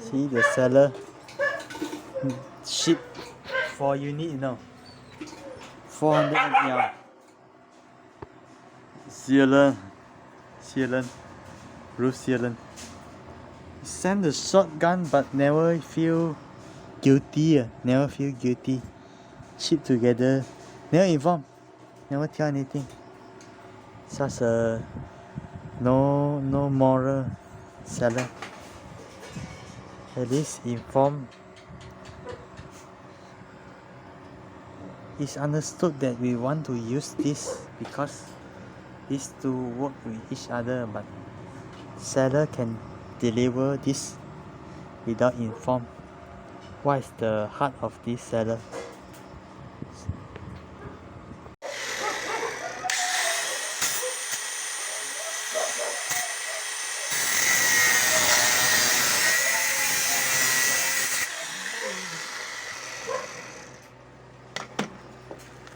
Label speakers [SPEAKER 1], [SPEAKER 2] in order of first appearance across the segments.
[SPEAKER 1] See the seller ship 4 unit, 400 ml. Sealant, roof sealant. Send the shotgun but never feel guilty. Ship together, never inform, never tell anything. Such a no moral seller. At least inform. It's understood that we want to use this because these two work with each other, but seller can deliver this without inform. What is the heart of this seller?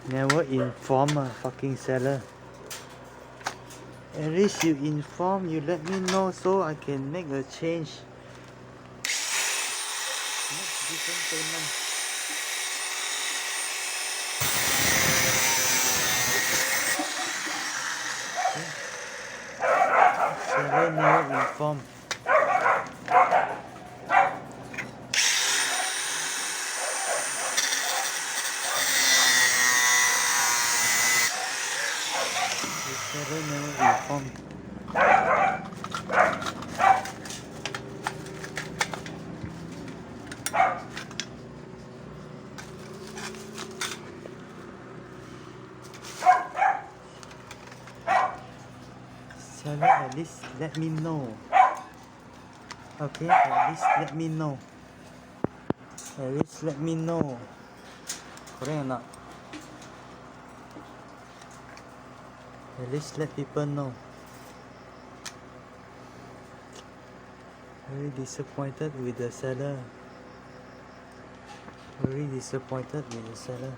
[SPEAKER 1] Never inform a fucking seller. At least you inform, you let me know so I can make a change. Make different payment. Seller never inform. The seller never inform. Seller, at least let me know. Okay, at least let me know. At least let me know. Correct or not? At least let people know. Very disappointed with the seller. Very disappointed with the seller.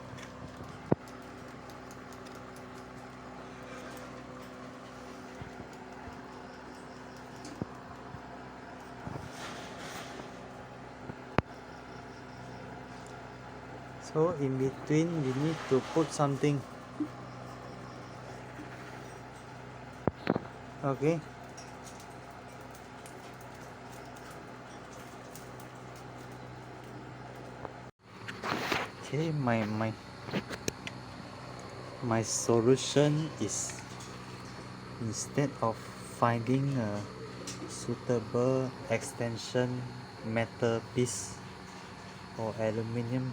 [SPEAKER 1] So in between we need to put something. Okay. Okay, my solution is, instead of finding a suitable extension metal piece or aluminium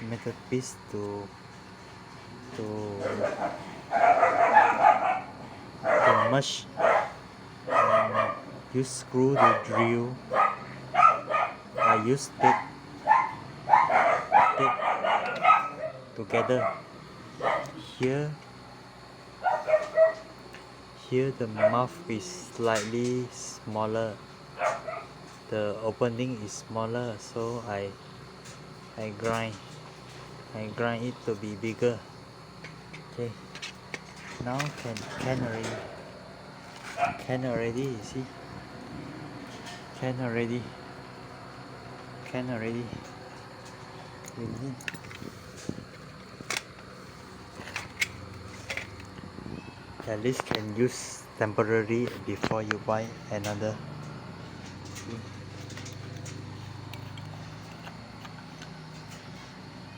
[SPEAKER 1] metal piece to merge and use screw to drill, I use tape together. Here the mouth is slightly smaller, the opening is smaller, so I grind it to be bigger. Okay, now can already, you see, can already. We need at least can use temporary before you buy another.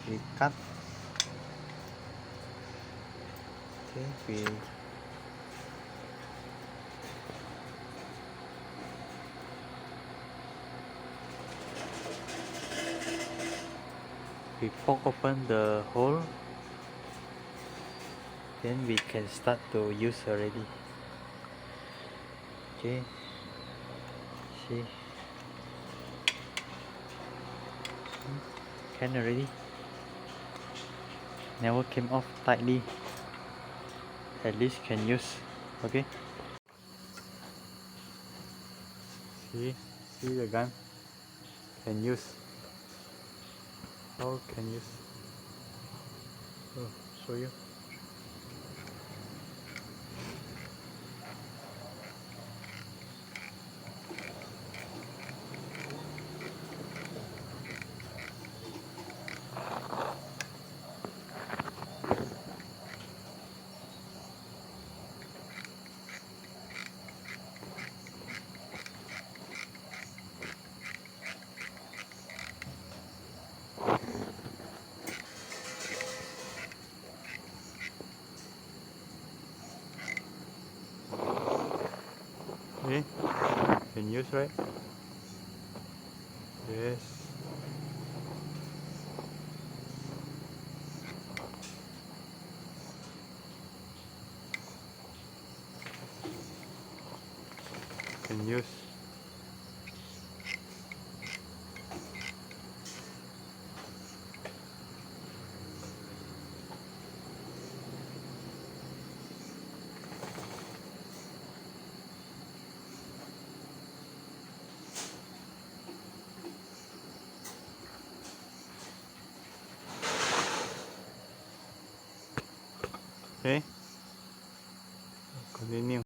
[SPEAKER 1] We cut. Okay, we poke open the hole, then we can start to use already. Okay, see, can already, never came off tightly, at least can use. Okay, see the gun, can use. How can use? Oh, show you. use, right? Yes. Can use. Okay. Continue.